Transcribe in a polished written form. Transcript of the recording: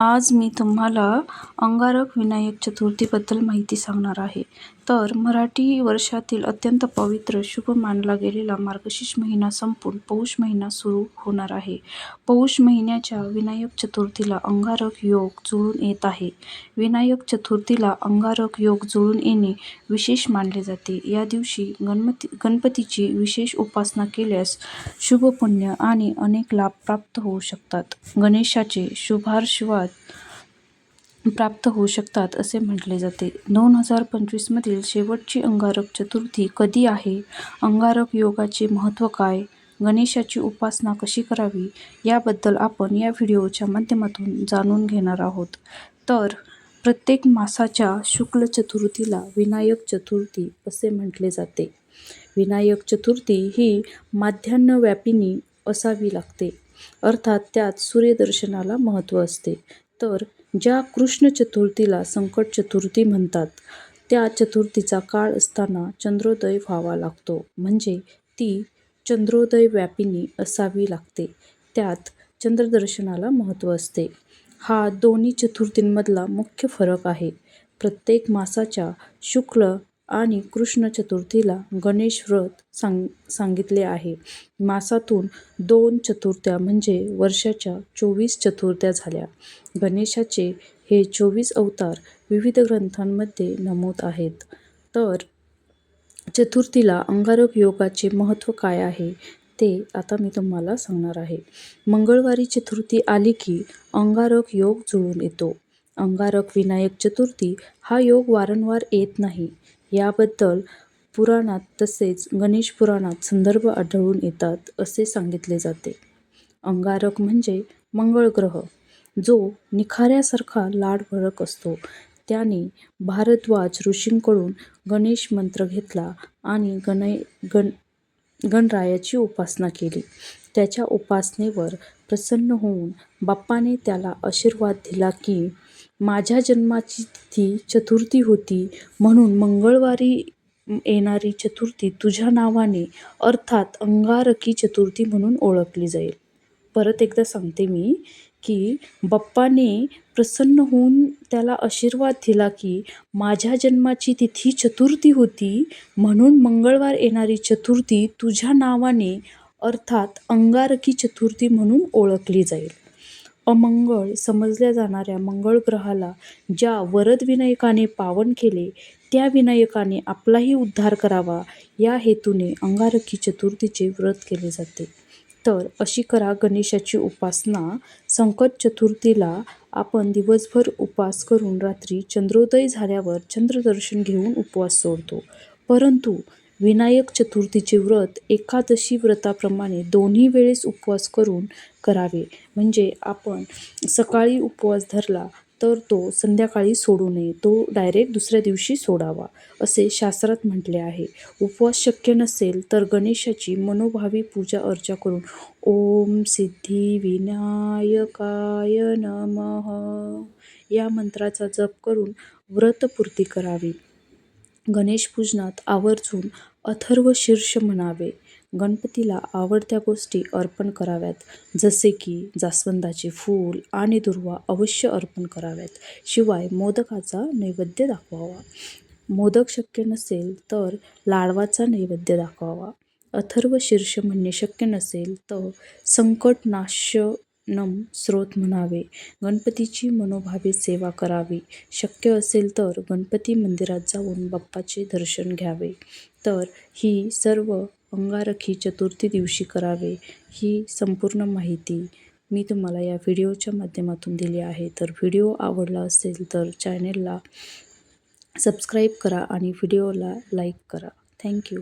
आज मी तुम्हाला अंगारक विनायक चतुर्थीबद्दल माहिती सांगणार आहे. तर मराठी वर्षातील अत्यंत पवित्र, शुभ मानला गेलेला मार्गशीर्ष महिना संपून पौष महिना सुरू होणार आहे. पौष महिन्याच्या विनायक चतुर्थीला अंगारक योग जुळून येत आहे. विनायक चतुर्थीला अंगारक योग जुळून येणे विशेष मानले जाते. या दिवशी गणपतीची विशेष उपासना केल्यास शुभ, पुण्य आणि अनेक लाभ प्राप्त होऊ शकतात. गणेशाचे शुभाशीर्वाद प्राप्त होऊ शकतात असे म्हटले जाते. 2025 मधील शेवटची अंगारक चतुर्थी कधी आहे? अंगारक योगाचे महत्त्व काय? गणेशाची उपासना कशी करावी याबद्दल आपण या व्हिडिओच्या माध्यमातून जाणून घेणार आहोत. तर प्रत्येक मासाच्या शुक्ल चतुर्थीला विनायक चतुर्थी असे म्हटले जाते. विनायक चतुर्थी ही माध्यान्हव्यापिनी असावी लागते, अर्थात त्यात सूर्यदर्शनाला महत्त्व असते. तर ज्या कृष्ण चतुर्थीला संकट चतुर्थी म्हणतात, त्या चतुर्थीचा काळ असताना चंद्रोदय व्हावा लागतो, म्हणजे ती चंद्रोदय व्यापिनी असावी लागते. त्यात चंद्रदर्शनाला महत्त्व असते. हा दोन्ही चतुर्थींमधला मुख्य फरक आहे. प्रत्येक मासाच्या शुक्ल आणि कृष्ण चतुर्थीला गणेश व्रत सांगितले आहे. मासातून 2 चतुर्थ्या म्हणजे वर्षाच्या 24 चतुर्थ्या झाल्या. गणेशाचे हे 24 अवतार विविध ग्रंथांमध्ये नमूद आहेत. तर चतुर्थीला अंगारक योगाचे महत्त्व काय आहे ते आता मी तुम्हाला सांगणार आहे. मंगळवारी चतुर्थी आली की अंगारक योग जुळून येतो. अंगारक विनायक चतुर्थी हा योग वारंवार येत नाही. याबद्दल पुराणात तसेच गणेश पुराणात संदर्भ आढळून येतात असे सांगितले जाते. अंगारक म्हणजे मंगळ ग्रह, जो निखाऱ्यासारखा लाडभडक असतो. त्याने भारद्वाज ऋषींकडून गणेश मंत्र घेतला आणि गणरायाची उपासना केली. त्याच्या उपासनेवर प्रसन्न होऊन बाप्पाने त्याला आशीर्वाद दिला की माझ्या जन्माची तिथी चतुर्थी होती, म्हणून मंगळवारी येणारी चतुर्थी तुझ्या नावाने अर्थात अंगारकी चतुर्थी म्हणून ओळखली जाईल. परत एकदा सांगते मी की बाप्पाने प्रसन्न होऊन त्याला आशीर्वाद दिला की माझ्या जन्माची तिथी चतुर्थी होती, म्हणून मंगळवार येणारी चतुर्थी तुझ्या नावाने अर्थात अंगारकी चतुर्थी म्हणून ओळखली जाईल. अमंगळ समजल्या जाणाऱ्या मंगळ ग्रहाला ज्या वरद विनायकाने पावन केले, त्या विनायकाने आपलाही उद्धार करावा या हेतूने अंगारकी चतुर्थीचे व्रत केले जाते. तर अशी करा गणेशाची उपासना. संकट चतुर्थीला आपण दिवसभर उपवास करून रात्री चंद्रोदय झाल्यावर चंद्रदर्शन घेऊन उपवास सोडतो. परंतु विनायक चतुर्थीचे व्रत एकादशी व्रताप्रमाणे दोन्ही वेळेस उपवास करून करावे. म्हणजे आपण सकाळी उपवास धरला तर तो संध्याकाळी सोडू नये, तो डायरेक्ट दुसऱ्या दिवशी सोडावा असे शास्त्रात म्हटले आहे. उपवास शक्य नसेल तर गणेशाची मनोभावी पूजा अर्चा करून ओम सिद्धिविनायकाय नमः या मंत्राचा जप करून व्रतपूर्ती करावी. गणेश पूजनात आवर्जून अथर्वशीर्ष म्हणावे. गणपतीला आवडत्या गोष्टी अर्पण कराव्यात, जसे की जास्वंदाचे फूल आणि दुर्वा अवश्य अर्पण कराव्यात. शिवाय मोदकाचा नैवेद्य दाखवावा. मोदक शक्य नसेल तर लाडवाचा नैवेद्य दाखवावा. अथर्वशीर्ष म्हणणे शक्य नसेल तर संकटनाशनम स्तोत्र म्हणावे. गणपतीची मनोभावे सेवा करावी. शक्य असेल तर गणपती मंदिरात जाऊन बाप्पाचे दर्शन घ्यावे. तर ही सर्व अंगारकी चतुर्थी दिवशी करावे. ही संपूर्ण माहिती मी तुम्हाला या व्हिडिओच्या माध्यमातून दिली आहे. तर व्हिडिओ आवडला असेल तर चॅनेलला सबस्क्राईब करा आणि व्हिडिओला लाईक करा. थँक्यू.